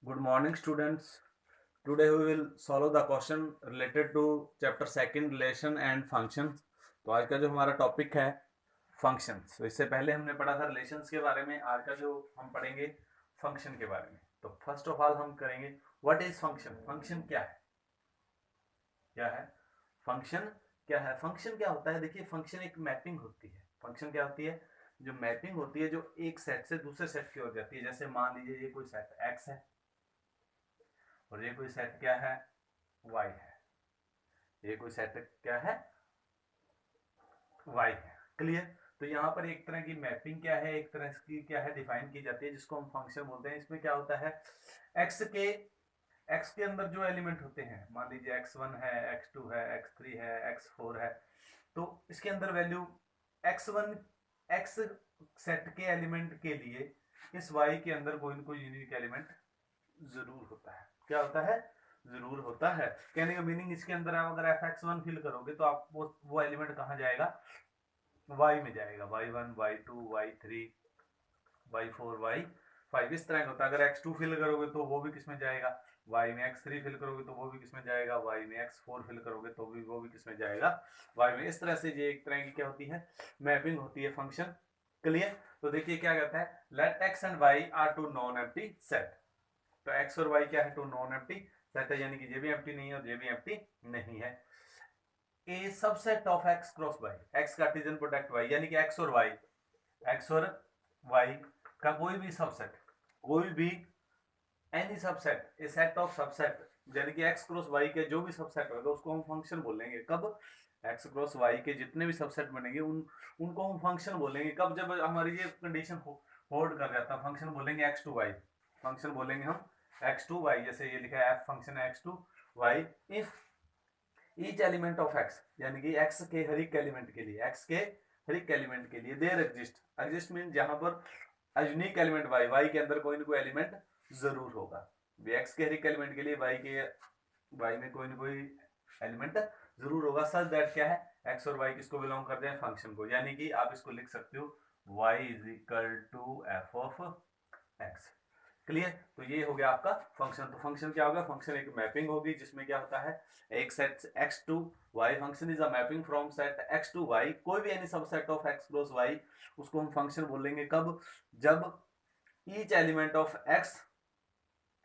Good morning, students. Today we will solve the question related to chapter second relation and functions. तो आज का जो हमारा topic है फंक्शंस। तो इससे पहले हमने पढ़ा था रिलेशंस के बारे में। आज का जो हम पढ़ेंगे फंक्शन के बारे में। तो फर्स्ट ऑफ ऑल हम करेंगे व्हाट इज फंक्शन। फंक्शन क्या है? क्या है फंक्शन? क्या है फंक्शन? क्या होता है? देखिए, फंक्शन एक मैपिंग होती है। फंक्शन क्या होती है? जो मैपिंग होती है, जो एक सेट से दूसरे सेट की ओर जाती है। जैसे मान लीजिए ये कोई सेट एक्स है और ये कोई सेट क्या है, वाई है। ये कोई सेट क्या है, वाई है। क्लियर? तो यहाँ पर एक तरह की मैपिंग क्या है, एक तरह की क्या है, डिफाइन की जाती है, जिसको हम फंक्शन बोलते हैं। इसमें क्या होता है, एक्स के एक्स के अंदर जो एलिमेंट होते हैं, मान लीजिए x1 है, x2 है, x3 है, x4 है। तो इसके अंदर वैल्यू x1 x सेट के एलिमेंट के लिए इस y के अंदर कोई ना कोई यूनिक एलिमेंट जरूर होता है। क्या होता है? जरूर होता है। कहने का मीनिंग, इसके अंदर आप अगर fx1 फिल करोगे तो आप वो एलिमेंट कहाँ जाएगा, y में जाएगा। y1 y2 y3 y4 y5 इस तरह का होता है। अगर x2 फिल करोगे तो वो भी किसमें जाएगा, y में। x3 फिल करोगे तो वो भी किसमें जाएगा, y में। x4 फिल करोगे तो भी वो भी किसमें जाएगा, y में। इस तरह से ये एक तरह की क्या होती है, मैपिंग होती है फंक्शन। क्लियर? तो देखिए क्या कहता है, let x and y are two non empty set. तो x और y क्या है, टू नॉन एम्प्टी सेट है, यानी कि ये भी एम्प्टी नहीं है और ये भी एम्प्टी नहीं है। A subset of x cross y, x Cartesian product y, यानी कि x और y का कोई भी सबसेट, कोई भी any subset, A set of subset, यानी कि x क्रॉस y के जो भी सबसेट होगा उसको हम फंक्शन बोलेंगे। कब? x क्रॉस y के जितने भी सबसेट बनेंगे उनको हम फंक्शन बोलेंगे। कब? जब हमारी ये कंडीशन होल्ड कर जाता है, फंक्शन बोलेंगे x टू y। फंक्शन बोलेंगे हम x टू y। जैसे ये लिखा है f फंक्शन है x to y if each element of x, यानी कि x के हर एक एलिमेंट के लिए, x के हर एक एलिमेंट के लिए देयर एग्जिस्ट। एग्जिस्ट मीन जहां पर यूनिक एलिमेंट y के अंदर कोई ना कोई एलिमेंट जरूर होगा। x के हर एक एलिमेंट के लिए y में कोई ना कोई एलिमेंट जरूर होगा। सच दैट क्या है, x और y किसको बिलोंग करते हैं, फंक्शन को। यानी कि आप इसको लिख सकते हो y is equal to f of x. Clear? तो ये हो गया आपका फंक्शन। तो फंक्शन क्या होगा, फंक्शन एक मैपिंग होगी जिसमें क्या होता है, एक set x to y, function is a mapping from set x to y, कोई भी any subset of x cross y, उसको हम फंक्शन बोलेंगे। कब? जब ईच एलिमेंट ऑफ x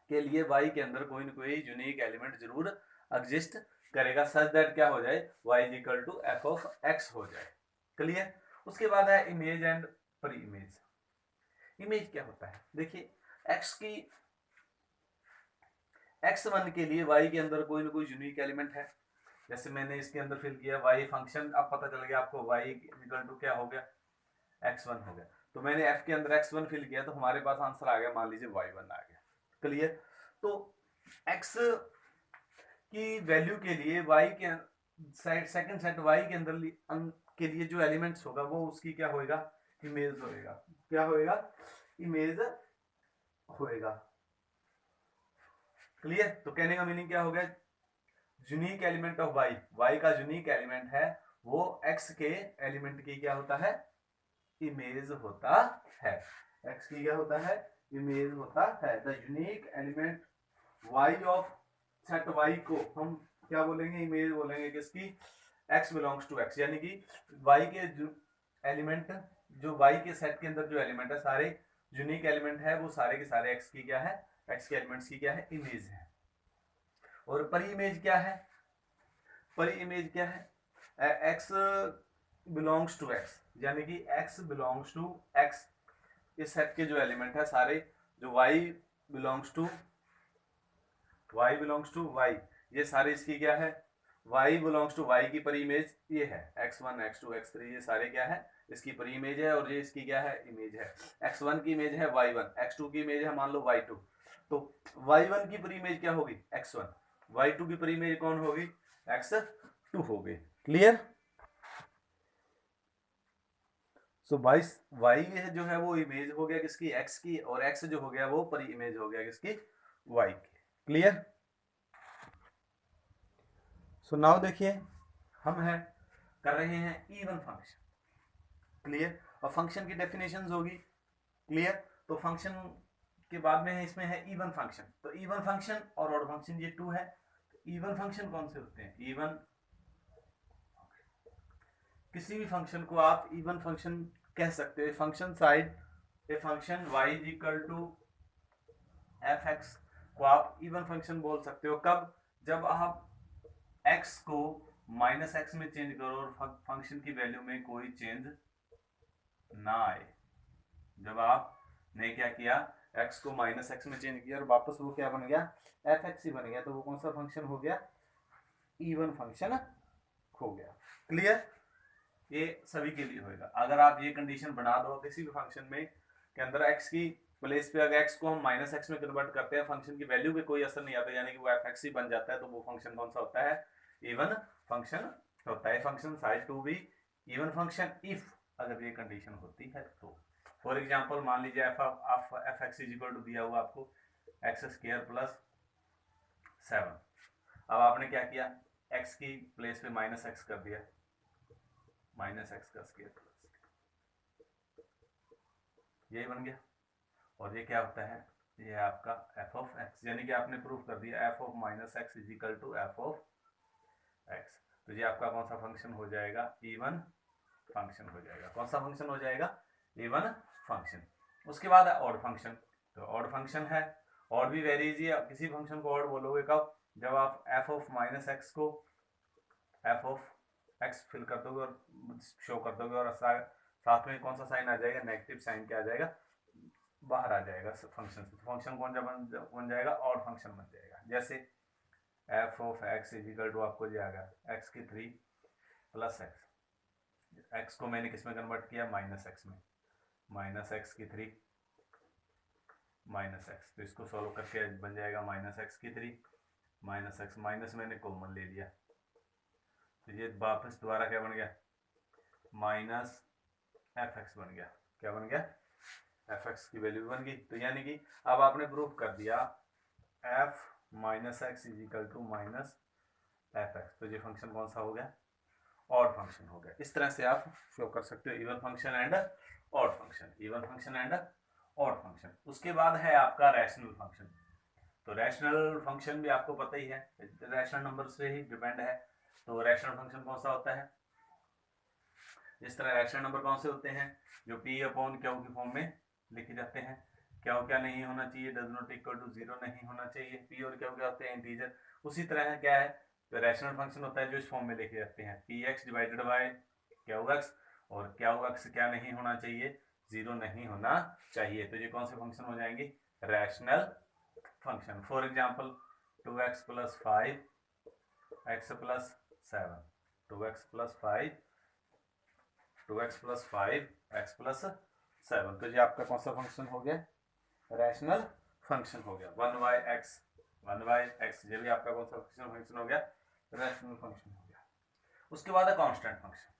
के लिए y के अंदर कोई ना कोई यूनिक एलिमेंट जरूर एग्जिस्ट करेगा, सच दैट क्या हो जाए, y is equal to f of x हो जाए। क्लियर? उसके बाद है image and pre image. Image क्या होता है, देखिए, x की x1 के लिए y के अंदर कोई ना कोई यूनिक एलिमेंट है। जैसे मैंने इसके अंदर फिल किया y फंक्शन, अब पता चल गया आपको y इक्वल टू क्या हो गया, x1 हो गया। तो मैंने f के अंदर x1 फिल किया तो हमारे पास आंसर आ गया, मान लीजिए y1 आ गया। क्लियर? तो x की वैल्यू के लिए y के सेकंड सेट y के अंदर के लिए जो एलिमेंट्स होगा वो उसकी क्या होएगा, इमेज होएगा। क्या होएगा, इमेज होएगा। क्लियर? तो कहने का मीनिंग क्या हो गया, यूनिक एलिमेंट ऑफ y का यूनिक एलिमेंट है वो x के एलिमेंट की क्या होता है, इमेज होता है। x की क्या होता है, इमेज होता है। The unique element y of set y को हम क्या बोलेंगे, इमेज बोलेंगे। किसकी? x बिलोंग्स टू x, यानी कि y के एलिमेंट, जो y के सेट के अंदर जो एलिमेंट है, सारे यूनिक एलिमेंट है, वो सारे के सारे x की क्या है, x के एलिमेंट्स की क्या है, इमेज है। और परी इमेज क्या है, परी इमेज क्या है, x बिलोंग्स टू x, यानी कि x बिलोंग्स टू x, इस सेट के जो एलिमेंट है सारे, जो y बिलोंग्स टू y, ये सारे इसकी क्या है, y बिलोंग्स टू y की परी इमेज ये है। x1 x2 x3 ये सारे क्या है, इसकी परी इमेज है, और ये इसकी क्या है, इमेज है। x1 की इमेज है y1, x2 की इमेज है मान लो y2। तो y1 की परी इमेज क्या होगी, x1। y2 की परी इमेज कौन होगी, x2 होगी। क्लियर? सो वाई जो है वो इमेज हो गया किसकी, x की, और x जो हो गया वो परी इमेज हो गया किसकी, y की। क्लियर? सो नाउ देखिए, हम है कर रहे हैं इवन फंक्शन। क्लियर? और फंक्शन की डेफिनेशन होगी। क्लियर? तो फंक्शन के बाद में है इसमें है इवन फंक्शन। तो इवन फंक्शन और ऑड फंक्शन ये टू है। इवन फंक्शन कौन से होते हैं? इवन, किसी भी फंक्शन को आप इवन फंक्शन कह सकते हो। Function side a function y is equal to F x को आप इवन फंक्शन बोल सकते हो। कब? जब आप x को माइनस एक्स में चेंज करो और फंक्शन की वैल्यू में कोई चेंज ना आए। जब आपने क्या किया, x को माइनस एक्स में चेंज किया और वापस वो क्या बन गया, एफ एक्स ही बन गया, तो वो कौन सा फंक्शन हो गया? इवन फंक्शन हो गया। क्लियर? ये सभी के लिए होगा। अगर आप ये कंडीशन बना दो किसी भी फंक्शन में के अंदर x की प्लेस पे अगर x को हम माइनस एक्स में कन्वर्ट करते हैं, फंक्शन की वैल्यू पे कोई असर नहीं आता, यानी कि वो एफ एक्स ही बन जाता है, तो वो फंक्शन कौन सा होता है? इवन फंक्शन होता है। Function side to be even function if, अगर ये कंडीशन होती है तो। फॉर एग्जांपल मान लीजिए f x is equal to दिया हुआ आपको एक्स स्क्वायर प्लस 7। अब आपने क्या किया, x की प्लेस पे माइनस एक्स कर दिया, माइनस एक्स का स्क्वायर प्लस, यही बन गया। और ये क्या होता है? ये है आपका एफ ऑफ एक्स, यानी कि आपने प्रूव कर दिया f of minus x is equal to f of x. तो ये आपका कौन सा फंक्शन हो जाएगा? इवन फंक्शन हो जाएगा। कौन सा फंक्शन हो जाएगा? Even function. उसके बाद है ऑड फंक्शन। तो ऑड फंक्शन है, ऑड भी वेरी इजी है। किसी फंक्शन को ऑड बोलोगे कब? जब आप एफ ऑफ माइनस एक्स को एफ ऑफ एक्स फिल कर दोगे और शो कर दोगे और साथ में कौन सा साइन आ जाएगा? नेगेटिव साइन क्या आ जाएगा? बाहर आ जाएगा फंक्शन से। फंक्शन कौन सा बन जाएगा? ऑड फंक्शन बन जाएगा। जैसे f of x is equal to आपको जो आ गया एक्स की 3 प्लस एक्स। एक्स को मैंने किस में कन्वर्ट किया? माइनस एक्स में। माइनस एक्स की 3 माइनस एक्स, तो इसको सॉल्व करके बन जाएगा माइनस एक्स की 3 माइनस एक्स, माइनस मैंने कॉमन ले लिया, तो ये वापस दोबारा क्या बन गया? माइनस एफ एक्स बन गया। क्या बन गया? एफ एक्स की वैल्यू बन गई। तो यानी कि अब आपने प्रूव कर दिया f minus x is equal to minus f x. तो ये फंक्शन कौन सा हो गया? ऑड फंक्शन हो गया। इस तरह से आप शो कर सकते हो even function and odd function, even function and odd function. उसके बाद है आपका रैशनल फंक्शन। तो रैशनल फंक्शन भी आपको पता ही है, रैशनल नंबर से ही डिपेंड है। तो रैशनल फंक्शन कौन सा होता है? इस तरह रैशनल नंबर कौन से होते हैं? जो पी अपॉन क्यू की फॉर्म में लिखे जाते हैं। क्यू क्या नहीं होना चाहिए? डज नॉट इक्वल टू 0 नहीं होना चाहिए। पी और क्यू क्या होते हैं? इंटीजर। उसी तरह है क्या है, तो रैशनल फंक्शन होता है जो इस फॉर्म में लिखे जाते हैं, P x divided by Q x, और क्यू एक्स क्या नहीं होना चाहिए? 0 नहीं होना चाहिए। तो ये कौन से फंक्शन हो जाएंगे? Rational function. For example 2x plus 5 x plus 7, 2x plus 5 2x plus 5 x plus 7, तो ये आपका कौन सा फंक्शन हो गया? रैशनल फंक्शन हो गया। 1/x, ये भी आपका कौन सा फंक्शन हो गया? रैशनल फंक्शन हो गया। उसके बाद है कांस्टेंट फंक्शन।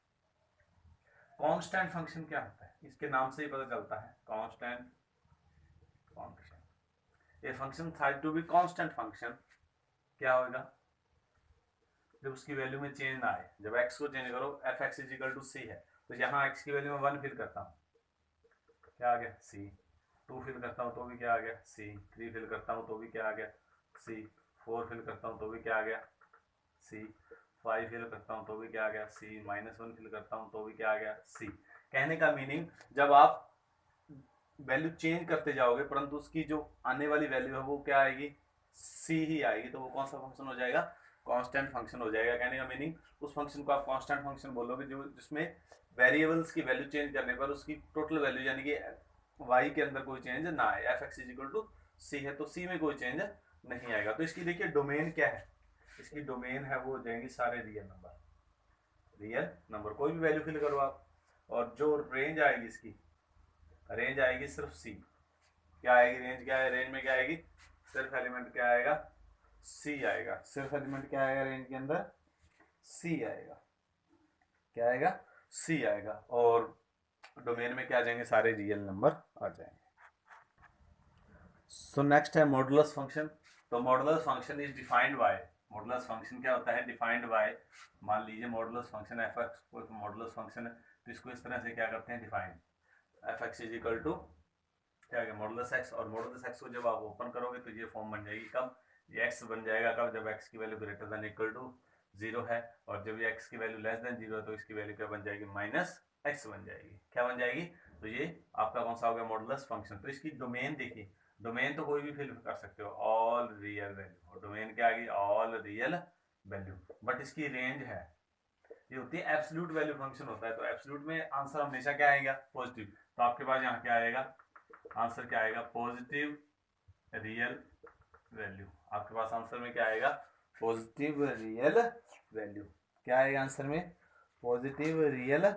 कांस्टेंट फंक्शन क्या होता है? इसके नाम से ही पता चलता है, कांस्टेंट फंक्शन। ये function side to be constant function क्या होगा? जब उसकी वैल्यू में चेंज ना आए। जब x को चेंज करो, F x is equal to C है, तो यहाँ x की वैल्यू में 1 फिल करता हूँ, क्या आ गया? c। 2 फिल करता हूँ तो भी क्या आ गया? c। 3 फिल करता हूँ तो भी क्या आ गया? c। 4 फिल करता हूँ तो भी क्या आ गया? c। 5 फिल करता हूँ तो भी क्या आ गया? c। -1 फिल करता हूँ तो भी क्या आ गया? c। कहने का मीनिंग, जब आप वैल्यू चेंज करते जाओगे परंतु उसकी जो आने वाली वैल्यू है वो क्या आएगी? c ही आएगी, तो वो कौन सा फंक्शन हो जाएगा? कांस्टेंट फंक्शन हो जाएगा। कहने का मीनिंग, उस फंक्शन को आप कांस्टेंट फंक्शन बोलोगे जो जिसमें वेरिएबल्स की वैल्यू चेंज करने पर उसकी टोटल वैल्यू यानी कि y के अंदर कोई चेंज ना आए। F x is equal to C है तो c में कोई चेंज नहीं आएगा। तो इसकी देखिए डोमेन क्या है? इसकी डोमेन है वो हो जाएंगी सारे रियल नंबर, रियल नंबर, कोई भी वैल्यू फिल करो आप, और जो रेंज आएगी इसकी, रेंज आएगी सिर्फ सी। क्या आएगी रेंज? क्या है रेंज में? क्या आएगी? सिर्फ एलिमेंट क्या आएगा? सी आएगा। सिर्फ एलिमेंट क्या आएगा रेंज के अंदर? सी आएगा। क्या आएगा? सी आएगा। और डोमेन में क्या आ जाएंगे? सारे रियल नंबर आ जाएंगे। सो नेक्स्ट है मॉडुलस फंक्शन। तो modulus function is defined by, modulus function क्या होता है? डिफाइंड बाय, मान लीजिए मॉडुलस फंक्शन एफ एक्स कोई मॉडुलस फंक्शन है, तो इसको इस तरह से क्या करते हैं? Define, F x is equal to क्या आ गया मॉडुलस एक्स, और मॉडुलस एक्स को जब आप ओपन करोगे तो ये फॉर्म बन जाएगी कब, ये एक्स बन जाएगा कब, जब एक्स की value greater than equal to 0 है, और जब ये एक्स की वैल्यू लेस देन 0 है तो इसकी वैल्यू क्या बन जाएगी, माइनस एक्स बन जाएगी। क्या बन जाएगी, तो ये आपका कौन सा हो गया, मॉडुलस फंक्शन। तो इसकी डोमेन देखिए, डोमेन तो कोई भी फिल कर सकते हो, ऑल रियल वैल्यू, और डोमेन क्या आ गई, ऑल रियल वैल्यू, बट इसकी रेंज है, ये होती है एब्सोल्यूट वैल्यू फंक्शन होता है, तो एब्सोल्यूट में आंसर हमेशा क्या आएगा, पॉजिटिव। तो आपके पास यहाँ क्या आएगा, आंसर क्या आएगा, पॉजिटिव रियल वैल्यू। आपके पास आंसर में क्या आएगा, पॉजिटिव रियल वैल्यू। क्या आएगा आंसर में, पॉजिटिव रियल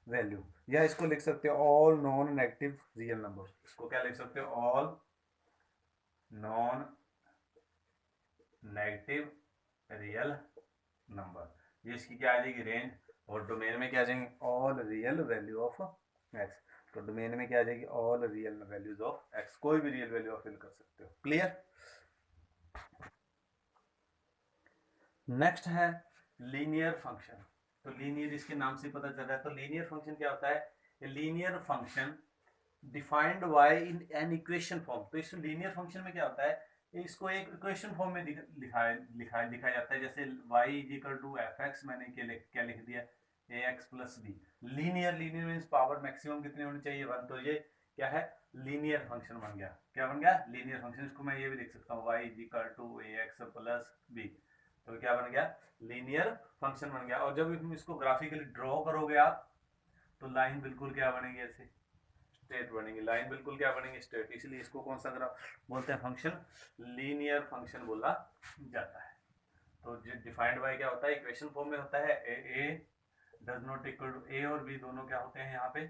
वैल्यू। या इसको लिख सकते हो all non negative real number, इसको क्या लिख सकते हो, all non negative real number. ये इसकी क्या आ जाएगी, रेंज, और डोमेन में क्या आ जाएंगे, all real value of x. तो डोमेन में क्या आ जाएगी, all real values of x, कोई भी रियल वैल्यू आप फिल कर सकते हो। क्लियर। नेक्स्ट है लीनियर फंक्शन। तो लीनियर इसके नाम से पता चल रहा है। तो लीनियर फंक्शन क्या होता है, linear function defined Y in an equation form. तो इस लीनियर फंक्शन में क्या होता है, इसको एक इक्वेशन फॉर्म में लिखा जाता है, जैसे y is equal to F X, मैंने क्या लिख दिया, A X plus B. Linear, linear means power maximum कितने होनी चाहिए, 1। तो ये क्या है, लीनियर फंक्शन बन गया। क्या बन गया, लीनियर फंक्शन। इसको मैं ये भी लिख सकता हूँ, y is equal to A X plus B. तो क्या बन गया, लीनियर फंक्शन बन गया। और जब इसको ग्राफिकली ड्रॉ करोगे आप, तो लाइन बिल्कुल क्या बनेगी, ऐसे स्ट्रेट बनेगी, लाइन बिल्कुल क्या बनेगी, स्ट्रेट। इसलिए इसको कौन सा ग्राफ बोलते हैं, फंक्शन, लीनियर फंक्शन बोला जाता है। तो डिफाइंड बाय क्या होता है, इक्वेशन फॉर्म में होता है, ए डज नॉट इक्वल टू, ए और बी दोनों क्या होते हैं, यहाँ पे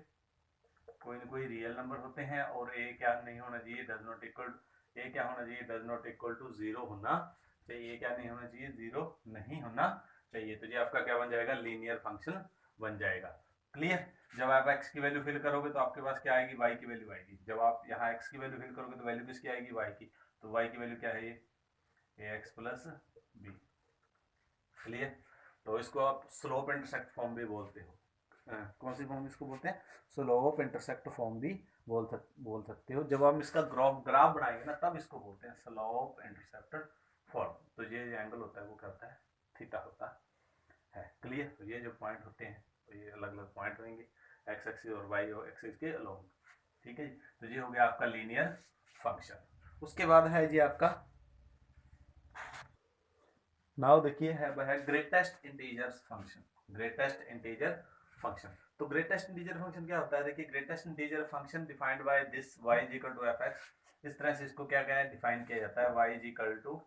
कोई ना कोई रियल नंबर होते हैं, और ए क्या नहीं होना चाहिए, डज नॉट इक्वल, ए क्या होना चाहिए, डज नॉट इक्वल टू 0 होना चाहिए। ए क्या नहीं होना चाहिए, 0 नहीं होना चाहिए। तो ये आपका क्या बन जाएगा, लीनियर फंक्शन बन जाएगा। क्लियर। जब आप x की वैल्यू फिल करोगे तो आपके पास क्या आएगी, y की वैल्यू आएगी। जब आप यहाँ x की वैल्यू फिल करोगे तो वैल्यू किसकी आएगी, y की। तो y की वैल्यू क्या है, ये ax प्लस बी। क्लियर। तो इसको आप स्लोप इंटरसेक्ट फॉर्म भी बोलते हो। कौन सी फॉर्म इसको बोलते हैं, स्लोप इंटरसेक्ट फॉर्म भी बोल सकते हो। जब हम इसका ग्राफ बनाएंगे ना, तब इसको बोलते हैं स्लोप इंटरसेप्टेड फॉर्म। तो ये एंगल होता है वो क्या होता है, थीटा होता है। क्लियर। तो ये जो पॉइंट होते हैं, तो ये अलग अलग पॉइंट होंगे एक्स एक्सिस और वाई एक्सिस के अलोंग। ठीक है जी। तो ये हो गया आपका लीनियर फंक्शन। उसके बाद है जी आपका, नाउ देखिए है greatest integer function. Greatest integer function. तो ग्रेटेस्ट इंटीजर फंक्शन क्या होता है, देखिए greatest integer function defined by this y is equal to F X. इस तरह से इसको क्या क्या है, डिफाइन किया जाता है, y इज इक्वल टू,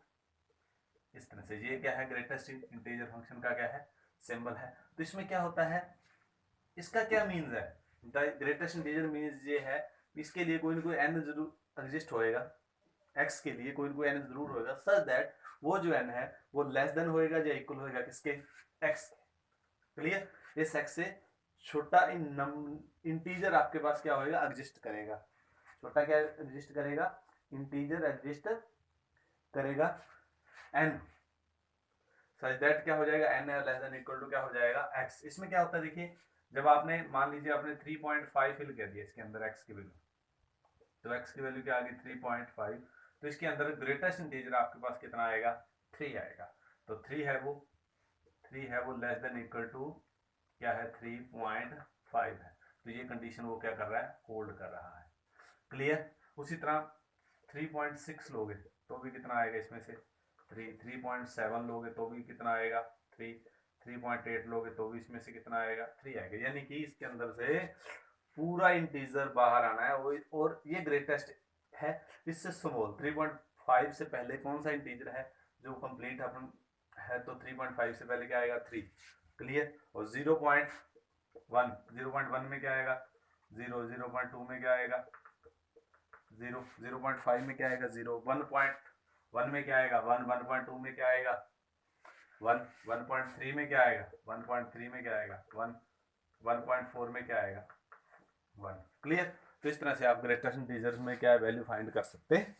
इस तरह से। ये क्या है, ग्रेटेस्ट इंटीजर फंक्शन का क्या है, सिंबल है। तो इसमें क्या होता है, इसका क्या मीन्स है, द ग्रेटेस्ट इंटीजर मीन्स ये है, इसके लिए कोई ना कोई n जरूर एग्जिस्ट होएगा, x के लिए कोई ना कोई n जरूर होएगा, सच दैट वो जो n है वो लेस देन होएगा या इक्वल होएगा किसके, x। क्लियर। इस x से छोटा इंटीजर आपके पास क्या होएगा, एग्जिस्ट करेगा। छोटा क्या एग्जिस्ट करेगा, इंटीजर एग्जिस्ट करेगा n, सच दैट क्या हो जाएगा, n है लेस देन इक्वल टू क्या हो जाएगा, x। इसमें क्या होता है, देखिए जब आपने मान लीजिए आपने 3.5 फिल कर दिया इसके अंदर x की वैल्यू, तो x की वैल्यू क्या आ गई 3.5। तो इसके अंदर ग्रेटेस्ट इंटीजर आपके पास कितना आएगा, 3 आएगा। तो 3 है वो, 3 है वो लेस देन इक्वल टू क्या है, 3.5 है। तो ये कंडीशन वो क्या कर रहा है, होल्ड कर रहा है। क्लियर। उसी तरह 3.6 लोगे तो भी कितना आएगा, इसमें से 3.7 लोगे तो भी कितना आएगा, 3.8 लोगे तो भी इसमें से कितना आएगा, 3 आएगा। यानी कि इसके अंदर से पूरा इंटीजर बाहर आना है, और ये ग्रेटेस्ट है। इससे स्मॉल 3.5 से पहले कौन सा इंटीजर है जो कंप्लीट अपन है, तो 3.5 से पहले क्या आएगा, 3। क्लियर। और 0.1 में क्या आएगा, 0.2 में क्या आएगा, 0.5 में क्या आएगा, 1.1 में क्या आएगा, 1.2 में क्या आएगा, 1.3 में क्या आएगा, 1.3 में क्या आएगा, 1.4 में क्या आएगा, 1। क्लियर। तो इस तरह से आप ग्रेटेस्ट इंटीजर्स में क्या वैल्यू फाइंड कर सकते हैं।